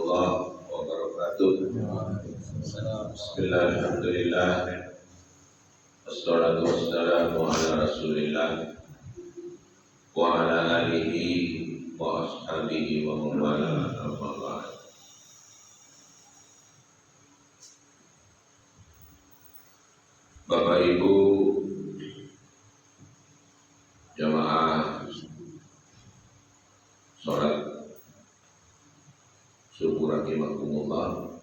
warahmatullahi wabarakatuh. Bismillah, alhamdulillah, wassalatu wassalamu ala rasulillah wa ala alihi wa ashabihi wa man wala amma ba'd. Bapak Ibu jamaah sholat subuh rahimakumullah.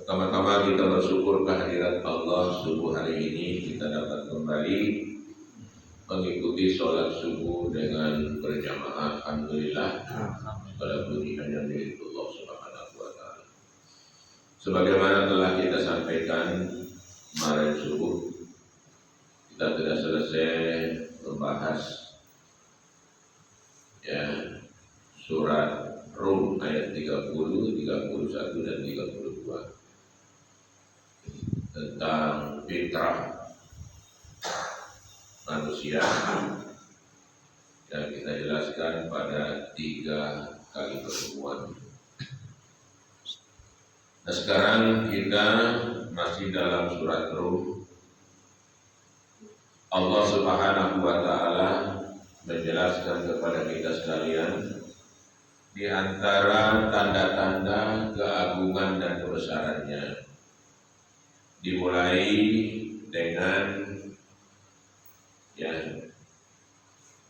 Pertama-tama kita bersyukur kehadirat Allah subuh hari ini kita dapat kembali mengikuti sholat subuh dengan berjamaah. Alhamdulillah, segala puji hanya milik Allah Subhanahu wa Ta'ala. Sebagaimana telah kita sampaikan kemarin subuh, kita sudah selesai membahas surat Rum ayat 30, 31 dan 32 tentang fitrah manusia yang kita jelaskan pada 3 kali pertemuan. Nah, sekarang kita masih dalam surat Rum. Allah Subhanahu wa Ta'ala menjelaskan kepada kita sekalian di antara tanda-tanda keagungan dan kebesarannya, dimulai dengan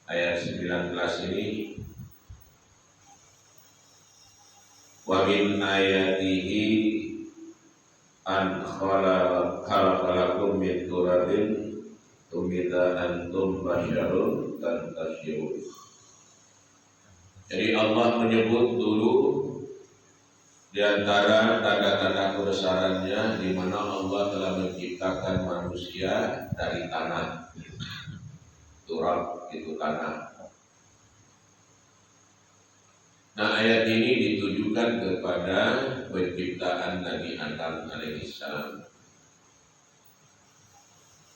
ayat 19 ini, wa min ayatihi an khalaqalakum min turabin tumida antum basyarun tantashirun. Jadi Allah menyebut dulu di antara tanda-tanda kebesarannya di mana Allah telah menciptakan manusia dari tanah. Turab itu tanah. Nah, ayat ini ditujukan kepada penciptaan Nabi Adam alaihissalam.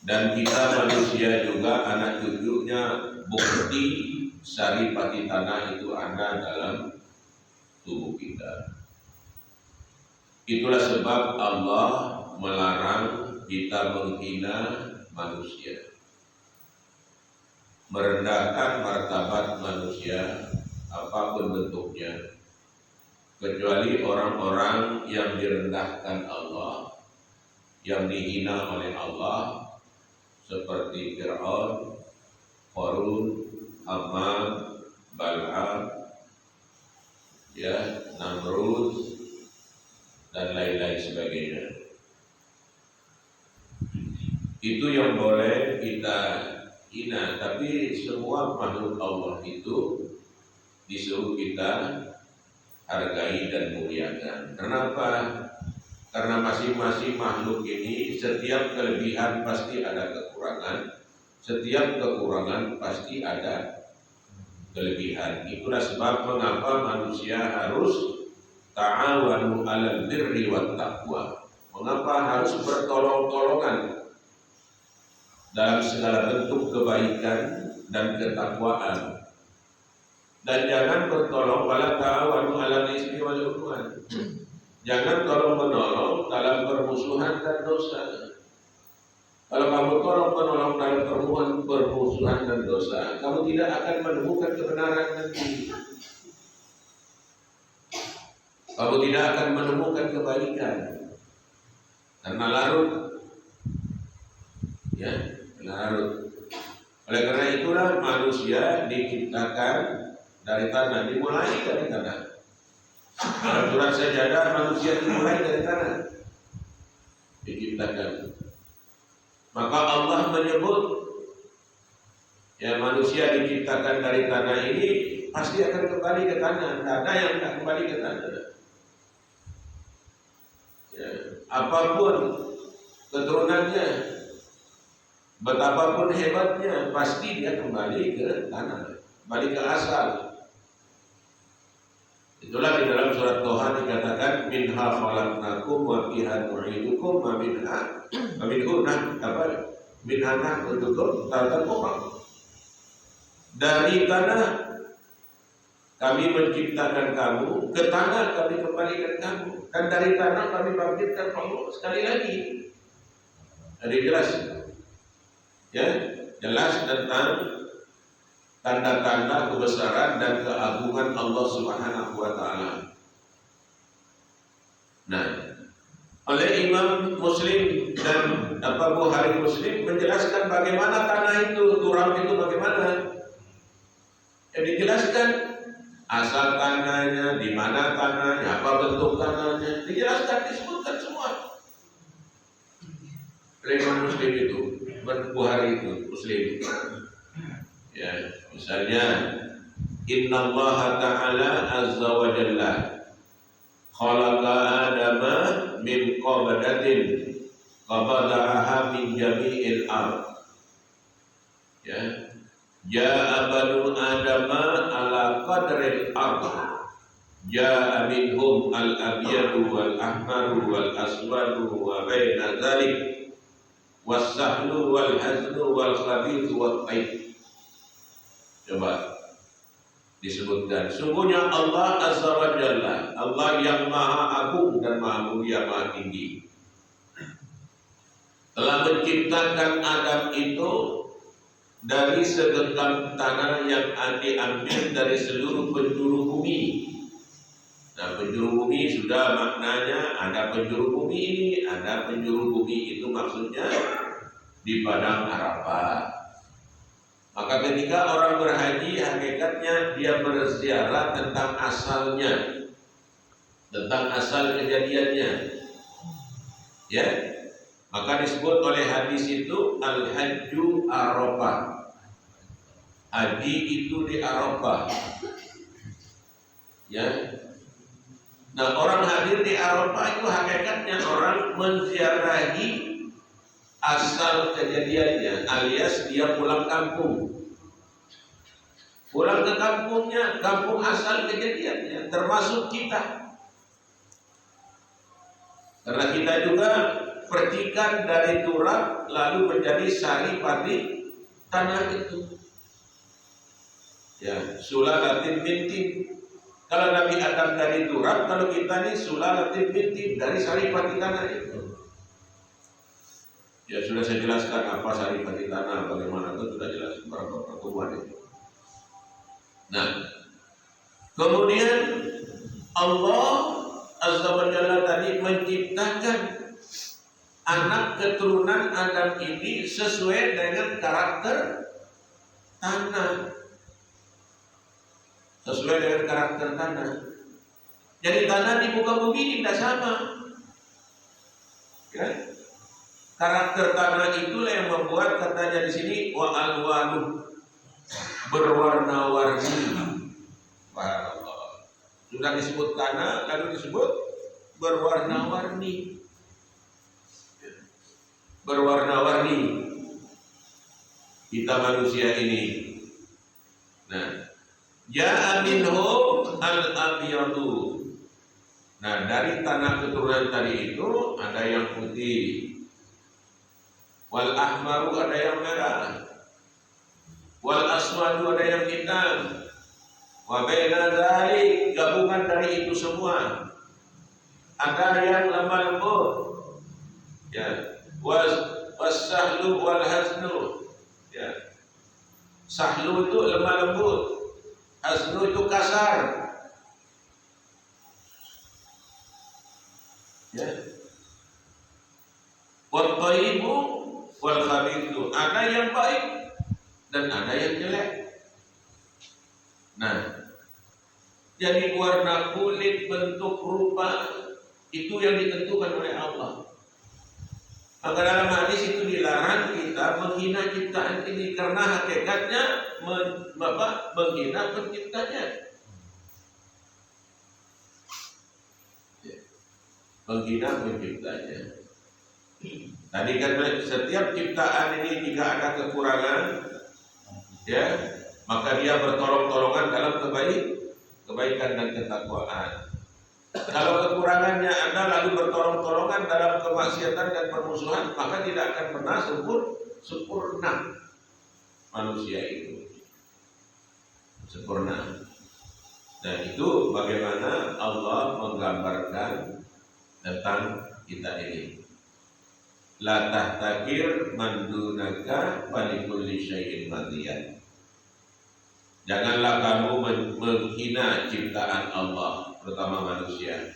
Dan kita manusia juga anak cucunya bukti saripati tanah itu ada dalam tubuh kita. Itulah sebab Allah melarang kita menghina manusia, merendahkan martabat manusia apapun bentuknya, kecuali orang-orang yang direndahkan Allah, yang dihina oleh Allah, seperti Fir'aun, Qarun, Haman, Bal'am, Namrud, dan lain-lain sebagainya. Itu yang boleh kita hina, tapi semua makhluk Allah itu disuruh kita hargai dan muliakan. Kenapa? Karena masing-masing makhluk ini setiap kelebihan pasti ada kekurangan, setiap kekurangan pasti ada kelebihan. Itulah sebab mengapa manusia harus ta'awanu 'alal birri wat taqwa. Mengapa harus bertolong-tolongan dalam segala bentuk kebaikan dan ketakwaan. Dan jangan bertolong wala ta'awanu 'alal ismi wal 'udwan. Jangan tolong-menolong dalam permusuhan dan dosa. Kalau kamu tolong-menolong dalam permusuhan dan dosa, kamu tidak akan menemukan kebenaran nanti. Kamu tidak akan menemukan kebaikan. Karena larut. Larut. Oleh karena itulah manusia diciptakan dari tanah, dimulai dari tanah. Dalam surat Sajadah manusia dimulai dari tanah, diciptakan. Maka Allah menyebut manusia diciptakan dari tanah ini pasti akan kembali ke tanah. Tidak ada yang tidak kembali ke tanah. Apapun keturunannya, betapapun hebatnya, pasti dia kembali ke tanah, kembali ke asal. Itulah di dalam surat Toha dikatakan minha khalaqnakum wa fiha nu'idukum wa minha nahnukum taratan ukhra. Dari tanah Kami menciptakan kamu, ke tanah kami kembalikan kamu, dan dari tanah kami bangkitkan kamu sekali lagi. Jadi jelas, ya, jelas tentang tanda-tanda kebesaran dan keagungan Allah Subhanahu wa Ta'ala. Nah, oleh Imam Muslim dan Bukhari Muslim menjelaskan bagaimana tanah itu, turab itu bagaimana. Jadi dijelaskan asal tanahnya, di mana tanahnya, apa bentuk tanahnya, dijelaskan, disebutkan semua. Imam Muslim itu, Bukhari itu, Muslim. Ya, misalnya, Inna Allah Ta'ala Azza wa Jalla khalaqa Adama min qabdatin qabadaha min jami'il ard. Ya. Ja'a banu Adama ala qadril ard. Ja'a minhum al-abyadu wal ahmaru wal aswadu wa baina dzalik was-sahlu wal haznu wal khabithu wat tayyib. Coba disebutkan, sungguhnya Allah Azza wa Jalla, Allah yang maha agung dan maha mulia, maha tinggi, telah menciptakan Adam itu dari segenggam tanah yang diambil dari seluruh penjuru bumi. Nah, penjuru bumi sudah maknanya ada penjuru bumi ini, ada penjuru bumi itu maksudnya di padang Arafah. Maka ketika orang berhaji, hakikatnya dia berziarah tentang asalnya, tentang asal kejadiannya. Ya, maka disebut oleh hadis itu al-hajju Arafah. Haji itu di Arafah. Ya. Nah, orang hadir di Arafah itu hakikatnya orang menziarahi asal kejadiannya, alias dia pulang kampung. Pulang ke kampungnya, kampung asal kejadiannya, termasuk kita. Karena kita juga percikan dari turab lalu menjadi sari padi tanah itu. Ya, sulalatin bintin. Kalau Nabi Adam dari turab, kalau kita ini sulalatin bintin dari sari padi tanah itu. Ya, sudah saya jelaskan apa sari padi tanah, bagaimana itu sudah jelas beberapa pertemuan itu. Nah, kemudian Allah Azza wa Jalla tadi menciptakan anak keturunan Adam ini sesuai dengan karakter tanah. Sesuai dengan karakter tanah. Jadi tanah di muka bumi tidak sama. Ya. Karakter tanah itulah yang membuat katanya di sini wa alwanu, berwarna-warni. Subhanallah. Sudah disebut tanah, lalu disebut berwarna-warni. Berwarna-warni kita manusia ini. Nah, ja'a minhum al-abyadu. Nah, dari tanah keturunan tadi itu ada yang putih, wal ahmaru ada yang merah, wal aswadu ada yang hitam, wa baina dzalik, gabungan dari itu semua. Ada yang lemah lembut, ya, was sahlu wal haznu, ya. Sahlu itu lemah lembut, haznu itu kasar, ya. Wat thayyibu wal khabithu, ada yang baik dan ada yang jelek. Nah, jadi warna kulit, bentuk, rupa itu yang ditentukan oleh Allah. Maka dalam hadis itu dilarang kita menghina ciptaan ini karena hakikatnya menghina penciptanya. Menghina penciptanya. Tadi kan setiap ciptaan ini jika ada kekurangan, ya, maka dia bertolong-tolongan dalam kebaikan dan ketakwaan. Kalau kekurangannya ada lalu bertolong-tolongan dalam kemaksiatan dan permusuhan, maka tidak akan pernah sempurna manusia itu. Sempurna. Nah itu bagaimana Allah menggambarkan tentang kita ini. La tahtakir mandunaka falikulli syai'in madiyah. Janganlah kamu menghina ciptaan Allah, terutama manusia,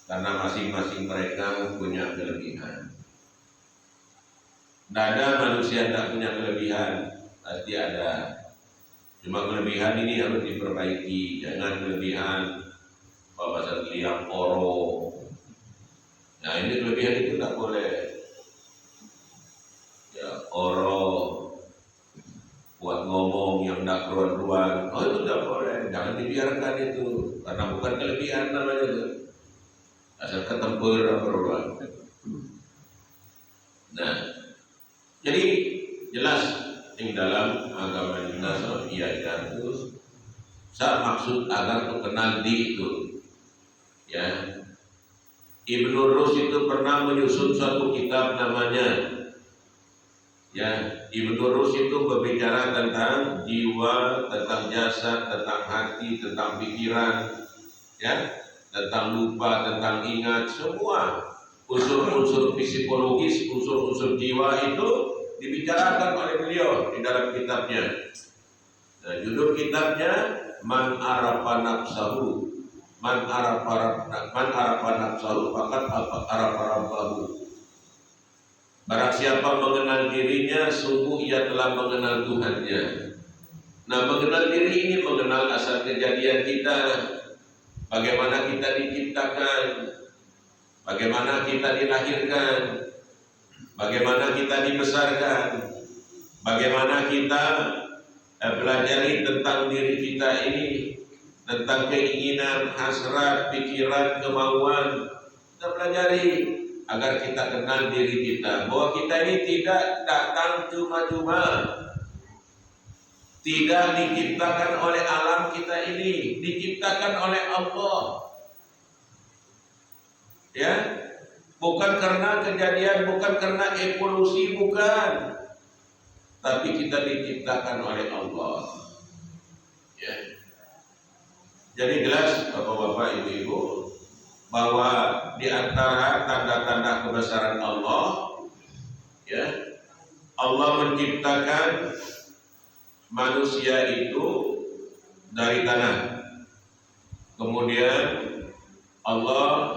karena masing-masing mereka punya kelebihan. Tidak ada manusia yang tak punya kelebihan, pasti ada. Cuma kelebihan ini harus diperbaiki. Jangan kelebihan bahasa liang oro. Nah ini kelebihan itu tak boleh. Ya oro, buat ngomong yang tak keruan-keruan, oh itu tidak boleh, jangan dibiarkan itu, karena bukan kelebihan namanya itu, asal ketempur keruan. Nah, jadi jelas yang dalam agama kita iya itu, saya maksud agar terkenal di itu, ya. Ibnu Rus itu pernah menyusun suatu kitab namanya. Ya, Ibnu Rus itu berbicara tentang jiwa, tentang jasad, tentang hati, tentang pikiran, ya, tentang lupa, tentang ingat, semua unsur-unsur psikologis, unsur-unsur jiwa itu dibicarakan oleh beliau di dalam kitabnya. Nah, judul kitabnya Man Arafa Nafsahu, Man Arafa Nafsahu, fakat Arafa Rabbahu. Barang siapa mengenal dirinya, sungguh ia telah mengenal Tuhannya. Nah, mengenal diri ini mengenal asal kejadian kita, bagaimana kita diciptakan, bagaimana kita dilahirkan, bagaimana kita dibesarkan, bagaimana kita pelajari tentang diri kita ini, tentang keinginan, hasrat, pikiran, kemauan, kita pelajari agar kita kenal diri kita, bahwa kita ini tidak datang cuma-cuma, tidak diciptakan oleh alam kita ini, diciptakan oleh Allah. Ya, bukan karena kejadian, bukan karena evolusi, bukan, tapi kita diciptakan oleh Allah. Ya, jadi jelas bapak-bapak, ibu-ibu, bahwa di antara tanda-tanda kebesaran Allah, ya, Allah menciptakan manusia itu dari tanah. Kemudian Allah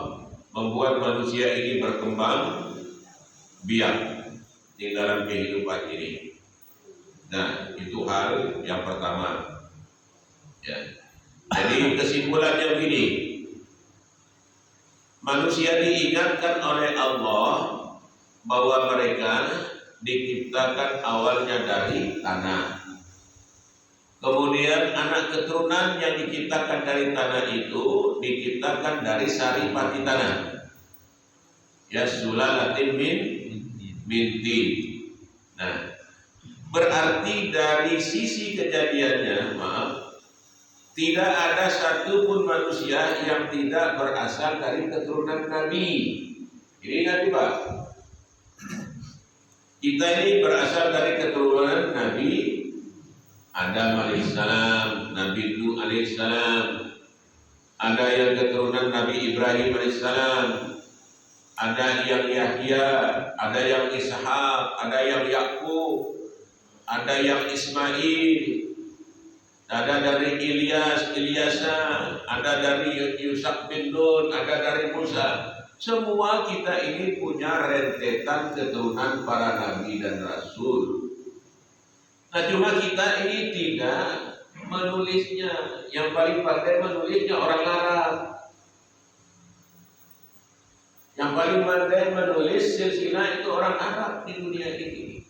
membuat manusia ini berkembang biak di dalam kehidupan ini. Nah, itu hal yang pertama. Ya. Jadi kesimpulannya begini. Manusia diingatkan oleh Allah bahwa mereka diciptakan awalnya dari tanah. Kemudian anak keturunan yang diciptakan dari tanah itu diciptakan dari saripati tanah. Ya, sulalatin min tin. Nah, berarti dari sisi kejadiannya, tidak ada satupun manusia yang tidak berasal dari keturunan Nabi. Ini nanti Pak, kita ini berasal dari keturunan Nabi Adam alaihissalam, Nabi Nuh alaihissalam, ada yang keturunan Nabi Ibrahim alaihissalam, ada yang Yahya, ada yang Ishak, ada yang Yakub, ada yang Ismail, ada dari Ilyasa, ada dari Yusak bin Nun, ada dari Musa. Semua kita ini punya rentetan keturunan para nabi dan rasul. Nah, cuma kita ini tidak menulisnya. Yang paling pandai menulisnya orang Arab. Yang paling pandai menulis silsilah itu orang Arab di dunia ini.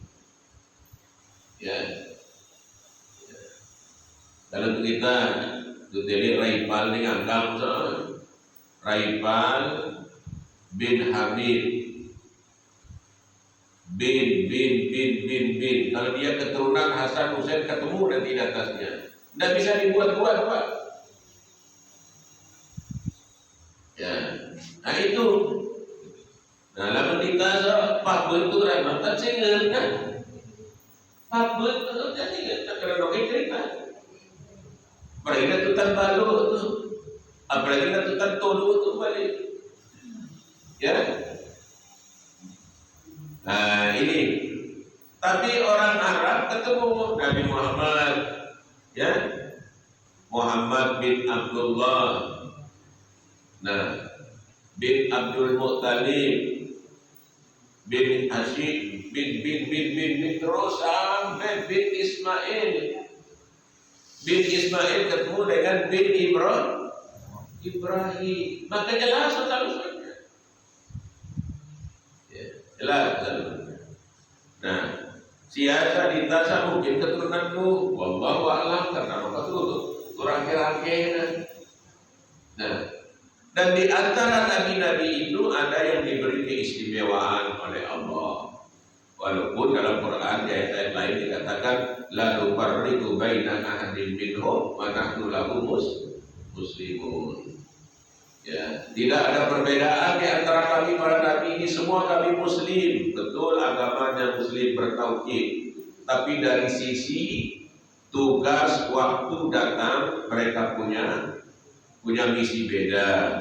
Ya. Kalau kita jadi Raipal ini anggap Raipal bin Habib bin. Kalau dia keturunan Hasan Husain, ketemu nanti di atasnya. Tidak bisa dibuat-buat, Pak. Ya, nah itu. Nah, lalu kita Pak Betul Rahmatan Singan kan? Pak Betul jadi tak kena dongeng cerita. Apalagi natutan balu tuh, apalagi natutan tolu tuh balik. Ya. Nah ini. Tapi orang Arab ketemu Nabi Muhammad, ya, Muhammad bin Abdullah, nah, bin Abdul Muttalib, bin Hashim, bin terus sampai bin Ismail. Bin Ismail ketemu dengan bin Ibrahim. Maka jelas urusannya. Ya, jelas urusannya. Nah, siasa ditasa mungkin keturunanku, wallahu a'lam karena apa tuh kurang-kurangnya. Nah, dan di antara nabi-nabi itu ada yang diberi keistimewaan oleh Allah. Walaupun dalam Quran di ayat lain dikatakan la nufarriqu baina ahadin minhum wa nahnu lahu muslimun. Ya, tidak ada perbedaan di antara kami para nabi ini, semua kami muslim. Betul agamanya muslim bertauhid, tapi dari sisi tugas waktu datang mereka punya misi beda.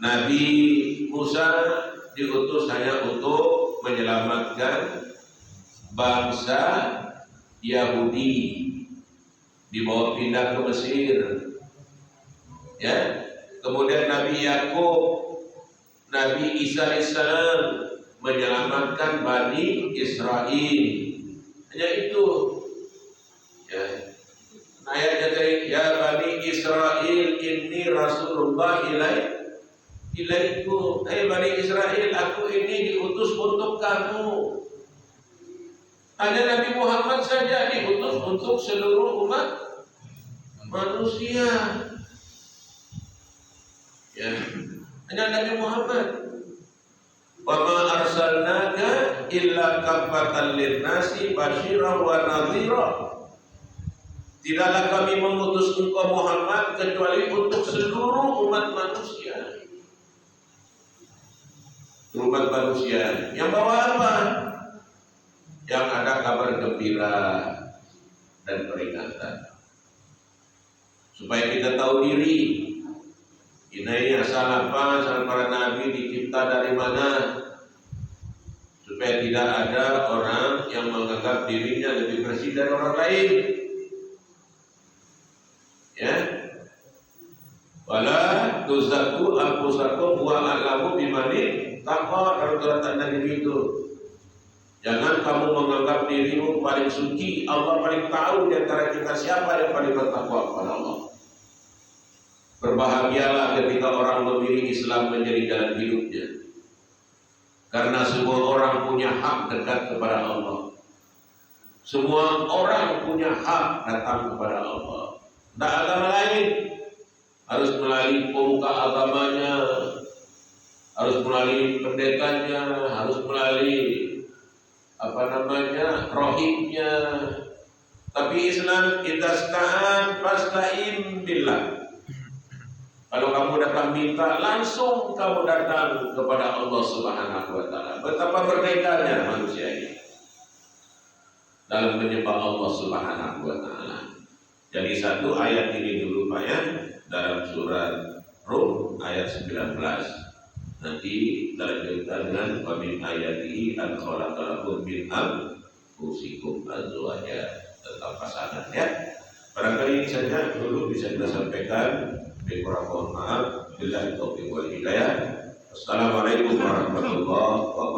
Nabi Musa diutus hanya untuk menyelamatkan bangsa Yahudi, dibawa pindah ke Mesir. Ya. Kemudian Nabi Yakub, Nabi Isa alaihissalam menyelamatkan Bani Israel. Hanya itu. Ya. Ayatnya tadi, ya Bani Israel, inni Rasulullah ilaikum. Hai Bani Israel, aku ini diutus untuk kamu. Hanya Nabi Muhammad saja diutus untuk seluruh umat manusia. Ya, hanya Nabi Muhammad. Wa ma arsalnaka illa kaffatan lin-nasi basyiran wa nadhira. Tidaklah kami mengutus engkau Muhammad kecuali untuk seluruh umat manusia. Umat manusia yang bawa apa? Yang ada kabar gembira dan peringatan. Supaya kita tahu diri. Ini asal apa, asal para nabi dicipta dari mana, supaya tidak ada orang yang menganggap dirinya lebih bersih dari orang lain. Ya, wala tuzakku anfusakum wa a'lamu bimanin taqwa. Kalau terletak dari itu, jangan kamu menganggap dirimu paling suci. Allah paling tahu di antara kita siapa yang paling bertakwa kepada Allah. Berbahagialah ketika orang memilih Islam menjadi jalan hidupnya. Karena semua orang punya hak dekat kepada Allah. Semua orang punya hak datang kepada Allah. Tidak agama lain. Harus melalui pemuka agamanya, harus melalui pendetanya, harus melalui rohibnya. Tapi Islam idasta'an fasta'in billah. Kalau kamu datang minta, langsung kamu datang kepada Allah Subhanahu wa Ta'ala. Betapa merdekanya manusia ini dalam menyembah Allah Subhanahu wa Ta'ala. Jadi satu ayat ini dulu Pak ya, dalam surat Rum ayat 19. Nanti dilanjutkan dengan wa min ayatihi an khalaqalakum min anfusikum azwaja, tentang pasangan ya. Barangkali ini saja dulu bisa kita sampaikan. Kurang mohon maaf. Billahi taufiq wal hidayah. Assalamualaikum warahmatullahi wabarakatuh.